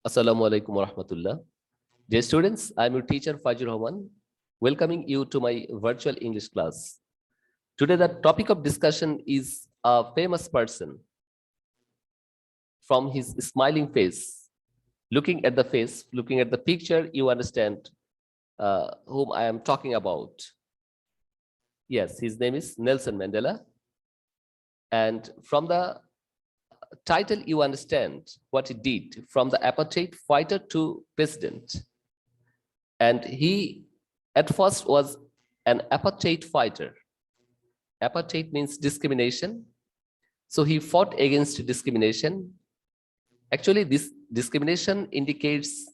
Assalamu alaikum wa rahmatullah. Dear students, I am your teacher Fajur Rahman, welcoming you to my virtual English class. Today, the topic of discussion is a famous person. From his smiling face, looking at the face, looking at the picture, you understand whom I am talking about. Yes, his name is Nelson Mandela. And from the title, you understand what he did from the apartheid fighter to president. And he at first was an apartheid fighter. Apartheid means discrimination. So he fought against discrimination. Actually, this discrimination indicates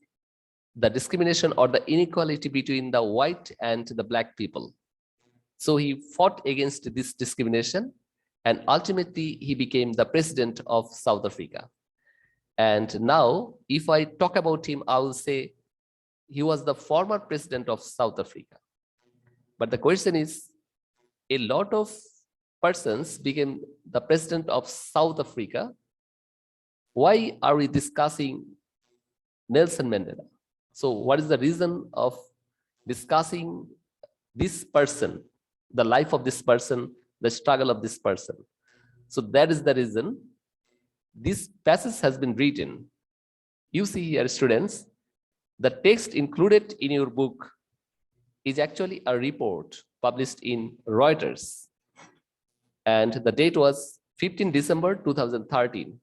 the discrimination or the inequality between the white and the black people. So he fought against this discrimination, and ultimately he became the president of South Africa. And now, if I talk about him, I will say he was the former president of South Africa. But the question is, a lot of persons became the president of South Africa. Why are we discussing Nelson Mandela? So what is the reason of discussing this person, the life of this person, the struggle of this person? So that is the reason this passage has been written. You see here, students, the text included in your book is actually a report published in Reuters. And the date was 15 December 2013.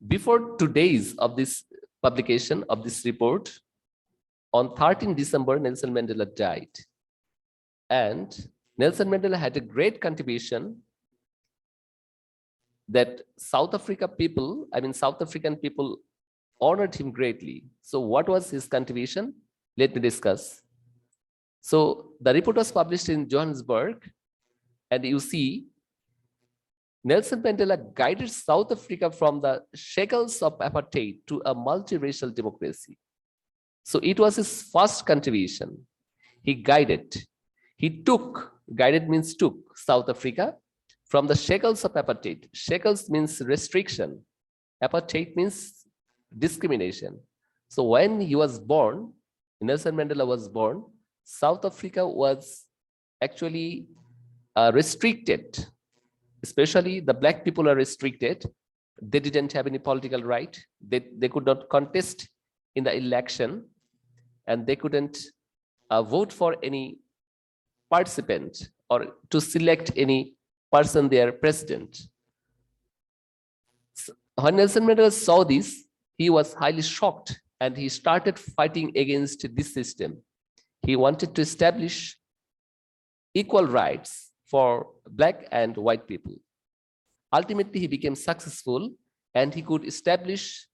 Before 2 days of this publication of this report, on 13 December, Nelson Mandela died. And Nelson Mandela had a great contribution that South African people honored him greatly. So what was his contribution? Let me discuss. So the report was published in Johannesburg, and you see Nelson Mandela guided South Africa from the shackles of apartheid to a multiracial democracy. So it was his first contribution. He guided means took South Africa from the shackles of apartheid. Shackles means restriction. Apartheid means discrimination. So when he was born, Nelson Mandela was born, South Africa was actually restricted. Especially the black people are restricted. They didn't have any political right. They could not contest in the election, and they couldn't vote for any participant or to select any person their president. So when Nelson Mandela saw this, he was highly shocked, and he started fighting against this system. He wanted to establish equal rights for black and white people. Ultimately, he became successful, and he could establish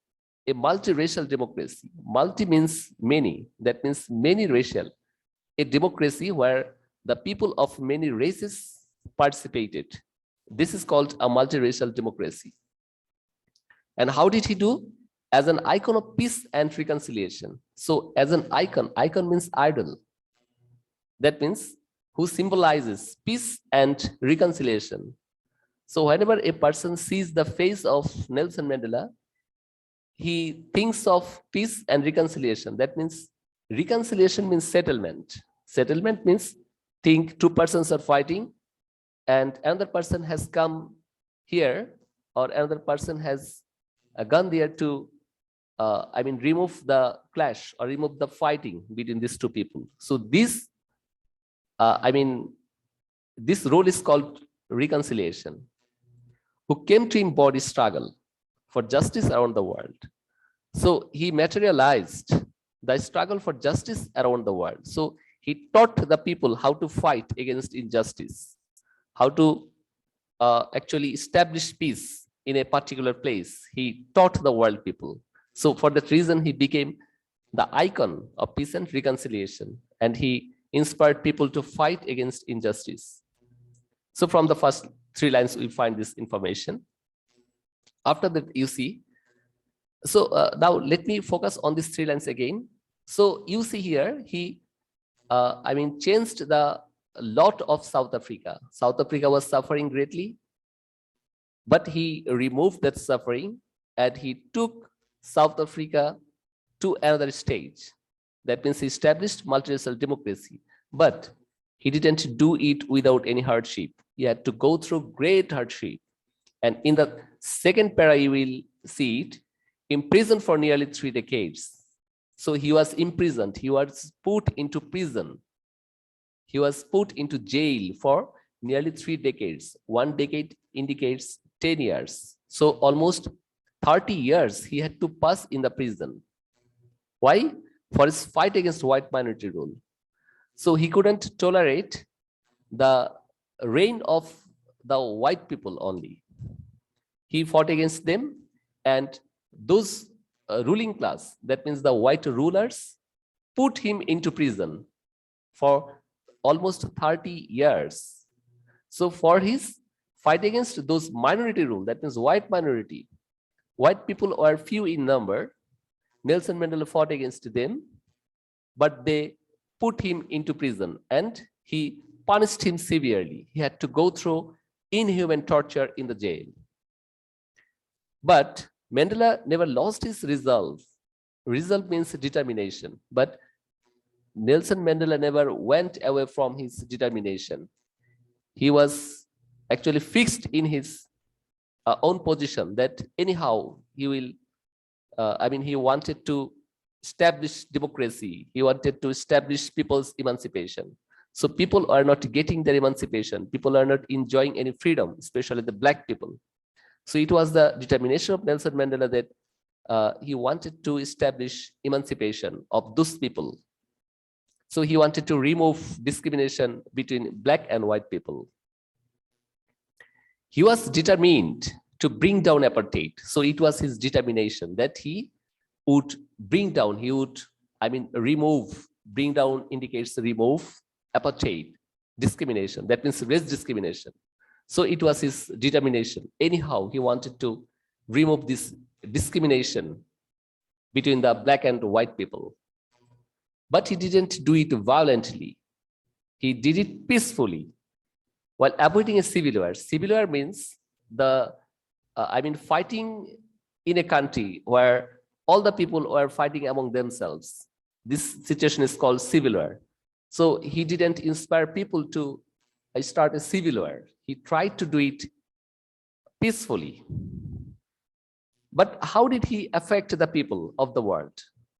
a multiracial democracy. Multi means many, that means many racial. A democracy where the people of many races participated. This is called a multiracial democracy. And how did he do? As an icon of peace and reconciliation. So as an icon means idol. That means who symbolizes peace and reconciliation. So whenever a person sees the face of Nelson Mandela, he thinks of peace and reconciliation. That means reconciliation means settlement. Settlement means think two persons are fighting and another person has come here, or another person has gone there to remove the clash or remove the fighting between these two people. So this this role is called reconciliation, who came to embody struggle for justice around the world. So he materialized the struggle for justice around the world. So he taught the people how to fight against injustice, how to actually establish peace in a particular place. He taught the world people. So for that reason, he became the icon of peace and reconciliation, and he inspired people to fight against injustice. So from the first 3 lines, we find this information. After that, you see, so now let me focus on these 3 lines again. So you see here, he, changed the lot of South Africa. South Africa was suffering greatly, but he removed that suffering, and he took South Africa to another stage. That means he established multiracial democracy, but he didn't do it without any hardship. He had to go through great hardship. And in the second para, you will see it, imprisoned for nearly 3 decades. So he was imprisoned. He was put into prison. He was put into jail for nearly 3 decades. 1 decade indicates 10 years. So almost 30 years he had to pass in the prison. Why? For his fight against white minority rule. So he couldn't tolerate the reign of the white people only. He fought against them, and those ruling class, that means the white rulers, put him into prison for almost 30 years. So for his fight against those minority rule, that means white minority, white people were few in number, Nelson Mandela fought against them, but they put him into prison and he punished him severely. He had to go through inhuman torture in the jail. But Mandela never lost his resolve. Resolve means determination. But Nelson Mandela never went away from his determination. He was actually fixed in his own position that anyhow he will, he wanted to establish democracy. He wanted to establish people's emancipation. So people are not getting their emancipation. People are not enjoying any freedom, especially the black people. So it was the determination of Nelson Mandela that he wanted to establish emancipation of those people. So he wanted to remove discrimination between black and white people. He was determined to bring down apartheid. So it was his determination that he would bring down, he would, remove, bring down indicates remove apartheid, discrimination. That means race discrimination. So it was his determination. Anyhow, he wanted to remove this discrimination between the black and white people. But he didn't do it violently. He did it peacefully while avoiding a civil war. Civil war means fighting in a country where all the people were fighting among themselves. This situation is called civil war. So he didn't inspire people to start a civil war. He tried to do it peacefully. But how did he affect the people of the world?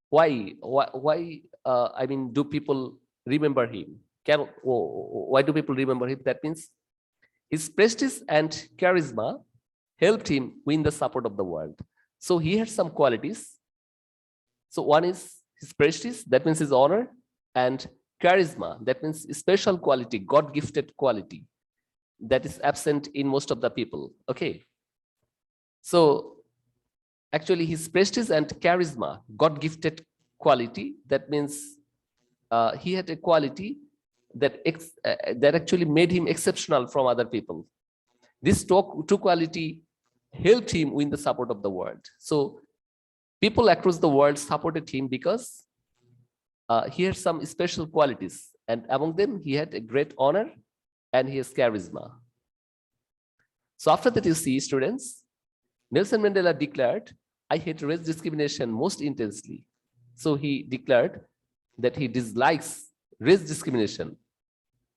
Why do people remember him? Why do people remember him? That means his prestige and charisma helped him win the support of the world. So he had some qualities. So one is his prestige, that means his honor, and charisma, that means special quality, God-gifted quality that is absent in most of the people. Okay. So actually his prestige and charisma, God-gifted quality, that means he had a quality that actually made him exceptional from other people. This two quality helped him win the support of the world. So people across the world supported him because he had some special qualities, and among them he had a great honor and he has charisma. So after that, you see, students, Nelson Mandela declared, I hate race discrimination most intensely. So he declared that he dislikes race discrimination.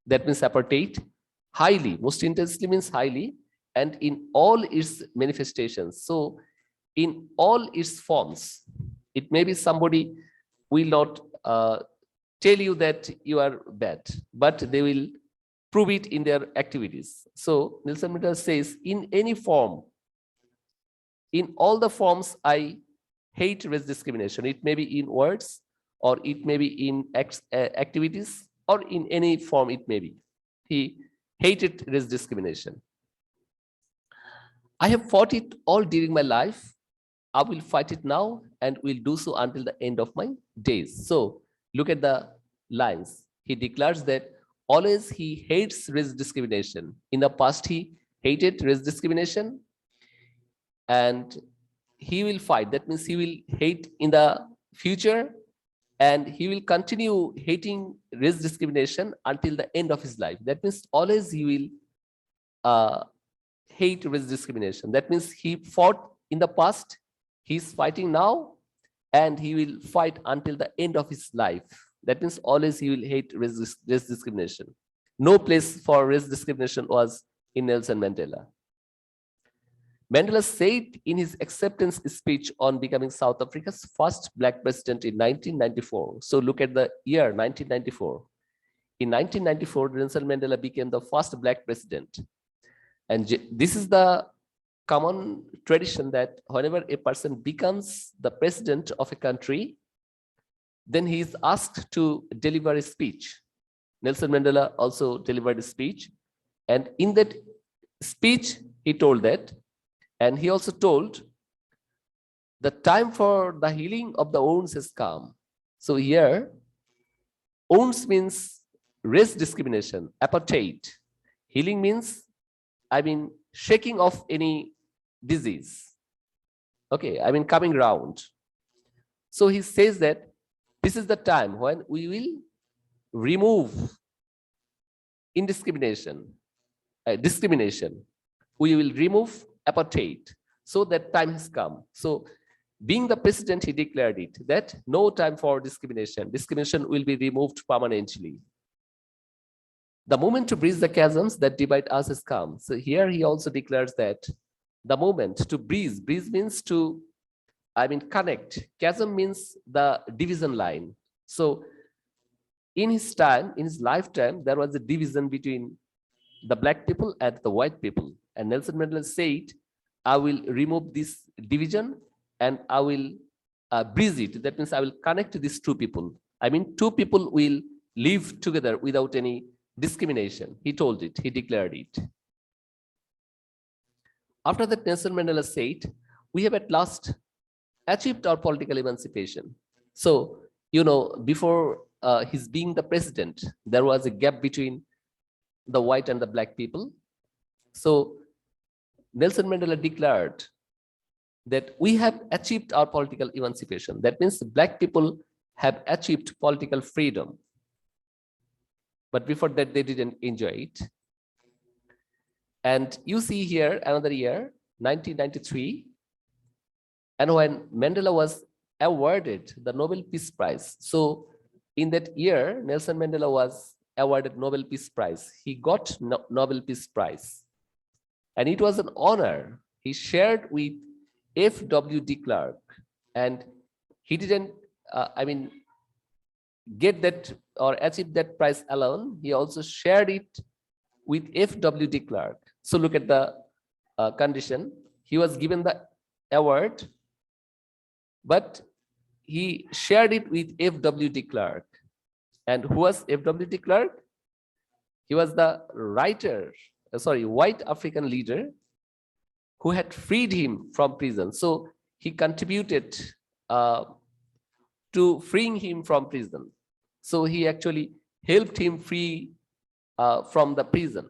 That means apartheid, highly, most intensely means highly, and in all its manifestations. So in all its forms, it may be somebody will not tell you that you are bad, but they will prove it in their activities. So Nelson Mandela says, in any form, in all the forms, I hate race discrimination. It may be in words, or it may be in activities, or in any form it may be. He hated race discrimination. I have fought it all during my life. I will fight it now and will do so until the end of my days. So look at the lines. He declares that always he hates race discrimination. In the past, he hated race discrimination, and he will fight. That means he will hate in the future, and he will continue hating race discrimination until the end of his life. That means always he will hate race discrimination. That means he fought in the past, He's fighting now, and he will fight until the end of his life. That means always he will hate race discrimination. No place for race discrimination was in Nelson Mandela. Mandela said in his acceptance speech on becoming South Africa's first Black president in 1994. So look at the year 1994. In 1994, Nelson Mandela became the first Black president. And this is the common tradition that whenever a person becomes the president of a country, then he is asked to deliver a speech. Nelson Mandela also delivered a speech. And in that speech, he told that, and he also told, the time for the healing of the wounds has come. So here, wounds means race discrimination, apartheid. Healing means, shaking off any disease. Okay, coming round. So he says that this is the time when we will remove discrimination. We will remove apartheid. So that time has come. So being the president, he declared it, that no time for discrimination. Discrimination will be removed permanently. The moment to bridge the chasms that divide us has come. So here he also declares that the moment to bridge means to, connect. Chasm means the division line. So in his time, in his lifetime, there was a division between the Black people and the white people. And Nelson Mandela said, I will remove this division and I will bridge it. That means I will connect these two people. Two people will live together without any discrimination. He told it, he declared it. After that, Nelson Mandela said, we have at last achieved our political emancipation. So, before his being the president, there was a gap between the white and the Black people. So Nelson Mandela declared that we have achieved our political emancipation. That means Black people have achieved political freedom. But before that, they didn't enjoy it. And you see here another year, 1993, and when Mandela was awarded the Nobel Peace Prize. So in that year, Nelson Mandela was awarded Nobel Peace Prize. He got Nobel Peace Prize. And it was an honor. He shared with F.W. de Klerk. And he didn't, get that or achieve that prize alone. He also shared it with F.W. de Klerk. So look at the condition. He was given the award, but he shared it with F.W. de Klerk. And who was F.W. de Klerk? He was the white African leader who had freed him from prison. So he contributed to freeing him from prison. So he actually helped him free from the prison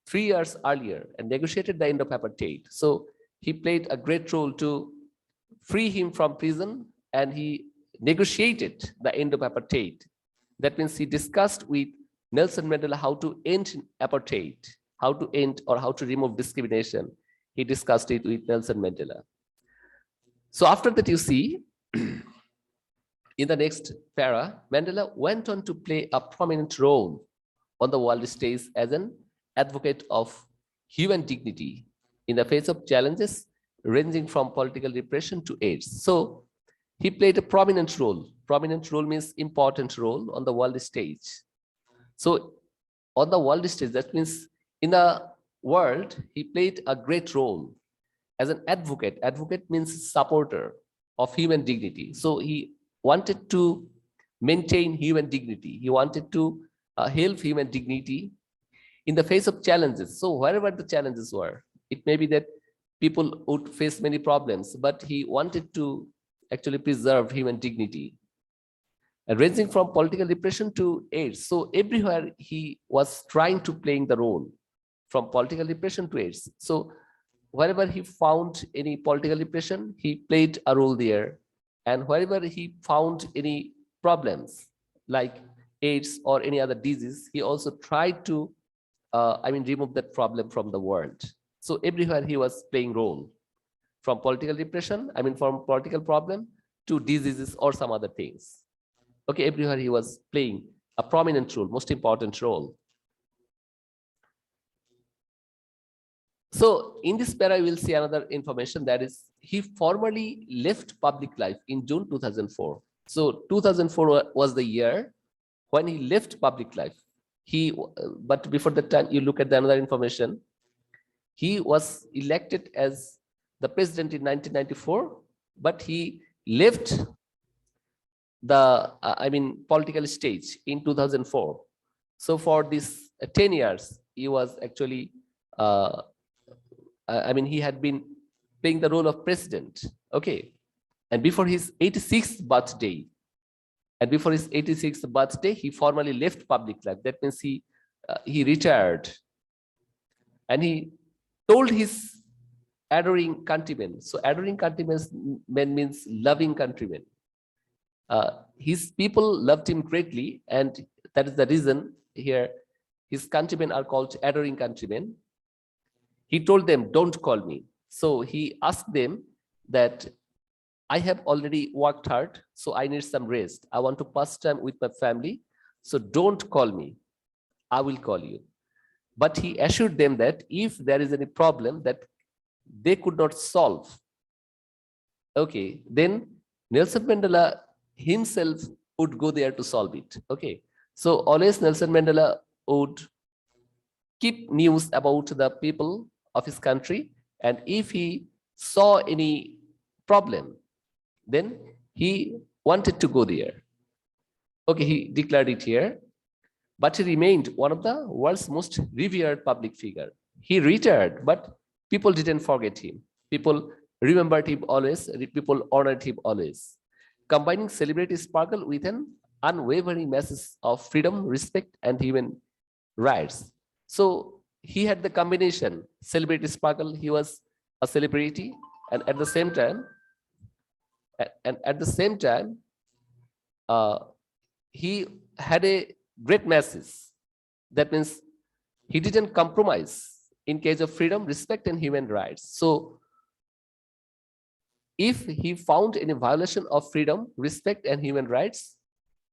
3 years earlier and negotiated the end of apartheid. So he played a great role to free him from prison, and he negotiated the end of apartheid. That means he discussed with Nelson Mandela how to end apartheid, how to end or how to remove discrimination. He discussed it with Nelson Mandela. So after that, you see, in the next para, Mandela went on to play a prominent role on the world stage as an advocate of human dignity in the face of challenges ranging from political repression to AIDS. So he played a prominent role. Prominent role means important role on the world stage. So on the world stage, that means in the world, he played a great role as an advocate. Advocate means supporter of human dignity. So he wanted to maintain human dignity. He wanted to help human dignity in the face of challenges. So wherever the challenges were, it may be that people would face many problems, but he wanted to actually preserve human dignity, ranging from political repression to AIDS. So everywhere he was trying to playing the role from political repression to AIDS. So wherever he found any political repression, he played a role there. And wherever he found any problems like AIDS or any other disease, he also tried to remove that problem from the world. So everywhere he was playing role from political repression, from political problem to diseases or some other things. Okay, everywhere he was playing a prominent role, most important role. So in this para, we will see another information, that is he formally left public life in June 2004. So 2004 was the year when he left public life. But before that time, you look at the another information. He was elected as the president in 1994, but he left the political stage in 2004. So for this 10 years, he was actually he had been playing the role of president. Okay, and before his 86th birthday, he formally left public life. That means he retired, and he told his adoring countrymen. So adoring countrymen means loving countrymen. His people loved him greatly, and that is the reason here his countrymen are called adoring countrymen. He told them, don't call me. So he asked them that I have already worked hard, so I need some rest. I want to pass time with my family. So don't call me. I will call you. But he assured them that if there is any problem that they could not solve, okay, then Nelson Mandela himself would go there to solve it. Okay, so always Nelson Mandela would keep news about the people of his country, and if he saw any problem, then he wanted to go there. Okay, he declared it here, but he remained one of the world's most revered public figure. He retired, but people didn't forget him. People remembered him always. People honored him always, combining celebrity sparkle with an unwavering message of freedom, respect, and human rights. So he had the combination celebrity sparkle. He was a celebrity, and at the same time, he had a great message. That means he didn't compromise in case of freedom, respect, and human rights. So if he found any violation of freedom, respect, and human rights,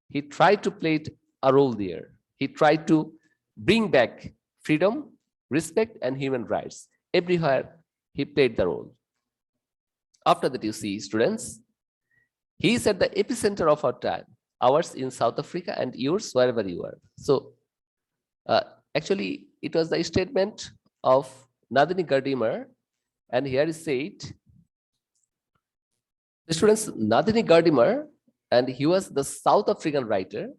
he tried to play a role there. He tried to bring back freedom, respect, and human rights. Everywhere he played the role. After that, you see, students, he is at the epicenter of our time, ours in South Africa and yours wherever you are. So actually, it was the statement of Nadini Gardiner, and here is said, the students, Nadini Gardiner, and he was the South African writer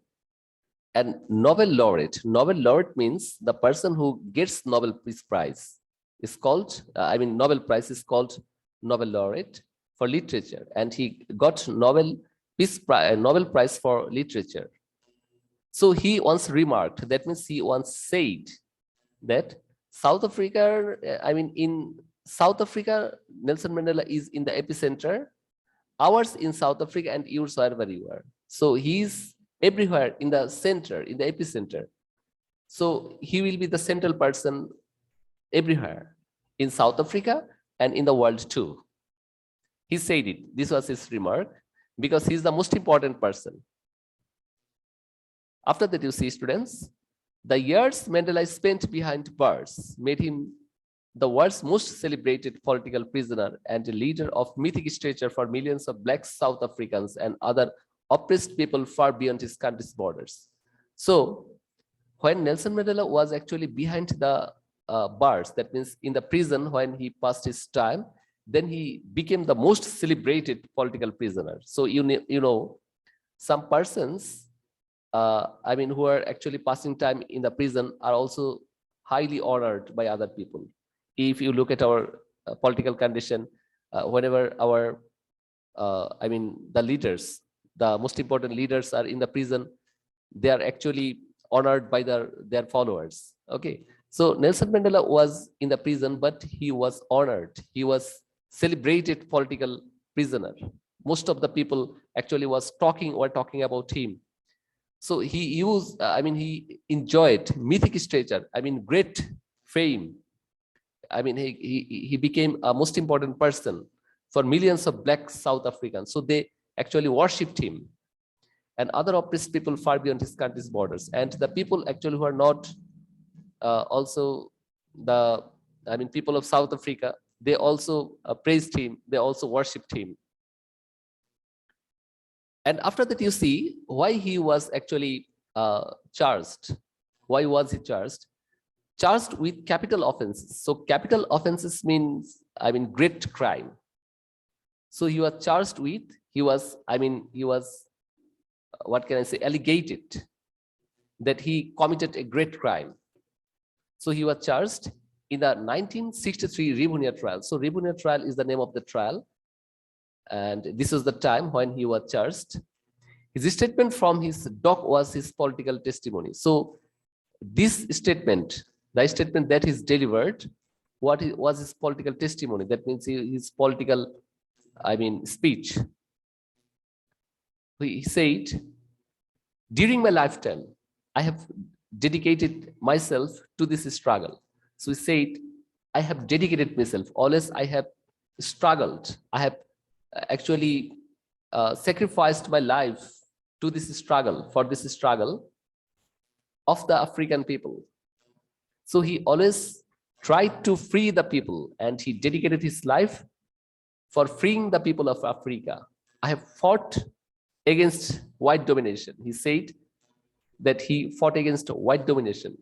and Nobel laureate. Nobel laureate means the person who gets Nobel Peace Prize is called, Nobel Prize is called Nobel laureate for literature, and he got Nobel Prize for literature. So he once remarked, that means he once said that South Africa, in South Africa, Nelson Mandela is in the epicenter, ours in South Africa, and yours wherever you are. So he's everywhere in the center, in the epicenter. So he will be the central person everywhere in South Africa and in the world too. He said it. This was his remark, because he's the most important person. After that, you see, students, the years Mandela spent behind bars made him the world's most celebrated political prisoner and a leader of mythic stature for millions of Black South Africans and other oppressed people far beyond his country's borders. So when Nelson Mandela was actually behind the bars, that means in the prison when he passed his time, then he became the most celebrated political prisoner. So you know, some persons, who are actually passing time in the prison are also highly honored by other people. If you look at our political condition, whenever our, the leaders, the most important leaders are in the prison, they are actually honored by their followers. Okay, so Nelson Mandela was in the prison, but he was honored. He was celebrated political prisoner. Most of the people actually were talking about him. So he used, he enjoyed mythic stature, great fame. He became a most important person. for millions of black South Africans. So they actually worshipped him and other oppressed people far beyond his country's borders. And the people actually who are not also the, people of South Africa, they also praised him, they also worshipped him. And after that, you see why he was actually charged. Why was he charged? Charged with capital offenses. So capital offenses means, great crime. So he was charged with, what can I say, alleged that he committed a great crime. So he was charged in the 1963 Rivonia trial. So Rivonia trial is the name of the trial. And this was the time when he was charged. His statement from his dock was his political testimony. So this statement, the statement that is delivered, was his political testimony. That means his political, speech. He said, during my lifetime, I have dedicated myself to this struggle. So he said, I have dedicated myself. Always I have struggled. I have actually sacrificed my life to this struggle, for this struggle of the African people. So he always tried to free the people, and he dedicated his life for freeing the people of Africa. I have fought against white domination. He said that he fought against white domination.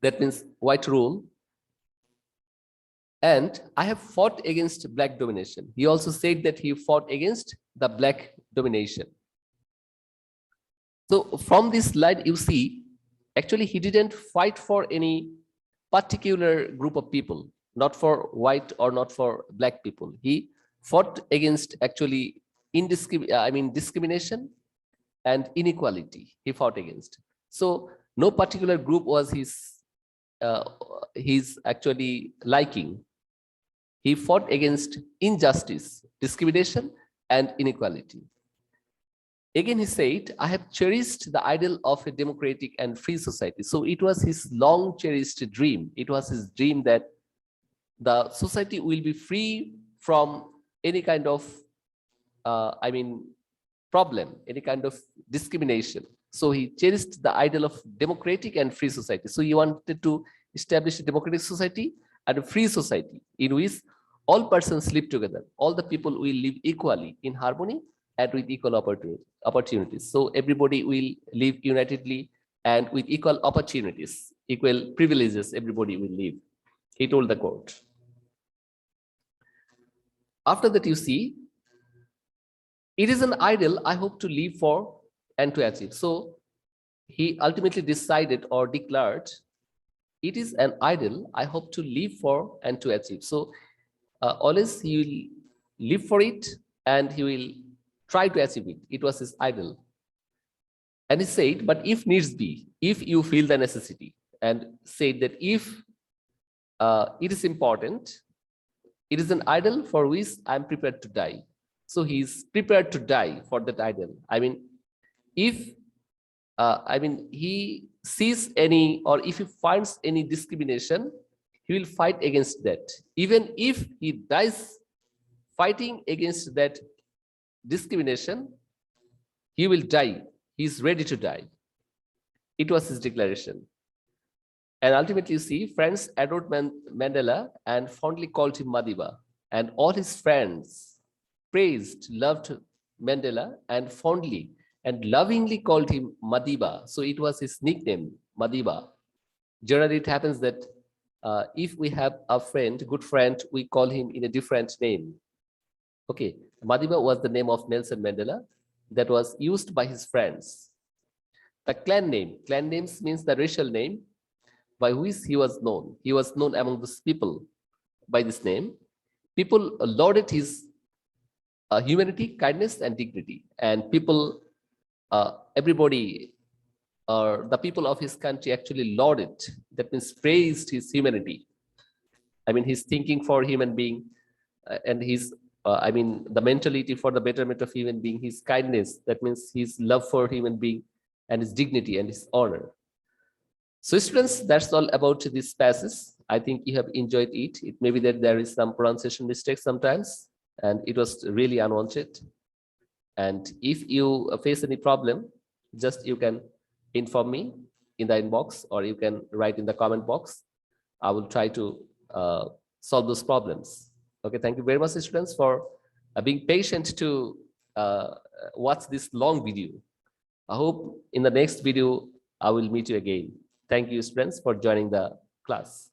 That means white rule. And I have fought against black domination. He also said that he fought against the black domination. So from this slide, you see, actually, he didn't fight for any particular group of people, not for white or not for black people. He fought against actually discrimination and inequality. He fought against. So no particular group was his actually liking. He fought against injustice, discrimination, and inequality. Again, he said, I have cherished the ideal of a democratic and free society. So it was his long cherished dream. It was his dream that the society will be free from any kind of, problem, any kind of discrimination. So he cherished the ideal of democratic and free society. So he wanted to establish a democratic society and a free society in which all persons live together. All the people will live equally in harmony and with equal opportunities. So everybody will live unitedly and with equal opportunities, equal privileges, everybody will live. He told the court. After that, you see, it is an ideal I hope to live for and to achieve. So he ultimately decided or declared, it is an ideal I hope to live for and to achieve. So always he will live for it and he will try to achieve it. It was his ideal. And he said, but if needs be, if you feel the necessity, and said that if it is important, it is an ideal for which I'm prepared to die. So he's prepared to die for that ideal. If he sees any, or if he finds any discrimination, he will fight against that. Even if he dies fighting against that discrimination, he will die. He's ready to die. It was his declaration. And ultimately, you see, friends adored Mandela and fondly called him Madiba. And all his friends praised, loved Mandela and fondly and lovingly called him Madiba. So it was his nickname, Madiba. Generally, it happens that if we have a friend, good friend, we call him in a different name. Okay, Madiba was the name of Nelson Mandela that was used by his friends. The clan names means the racial name by which he was known. He was known among those people by this name. People lauded his humanity, kindness, and dignity. And people, everybody, or the people of his country actually lauded, that means praised his humanity. His thinking for human being and his, the mentality for the betterment of human being, his kindness, that means his love for human being, and his dignity and his honor. So students, that's all about this passage. I think you have enjoyed it. It may be that there is some pronunciation mistake sometimes, and it was really unwanted. And if you face any problem, just you can inform me in the inbox, or you can write in the comment box. I will try to solve those problems. Okay, thank you very much, students, for being patient to watch this long video. I hope in the next video, I will meet you again. Thank you, students, for joining the class.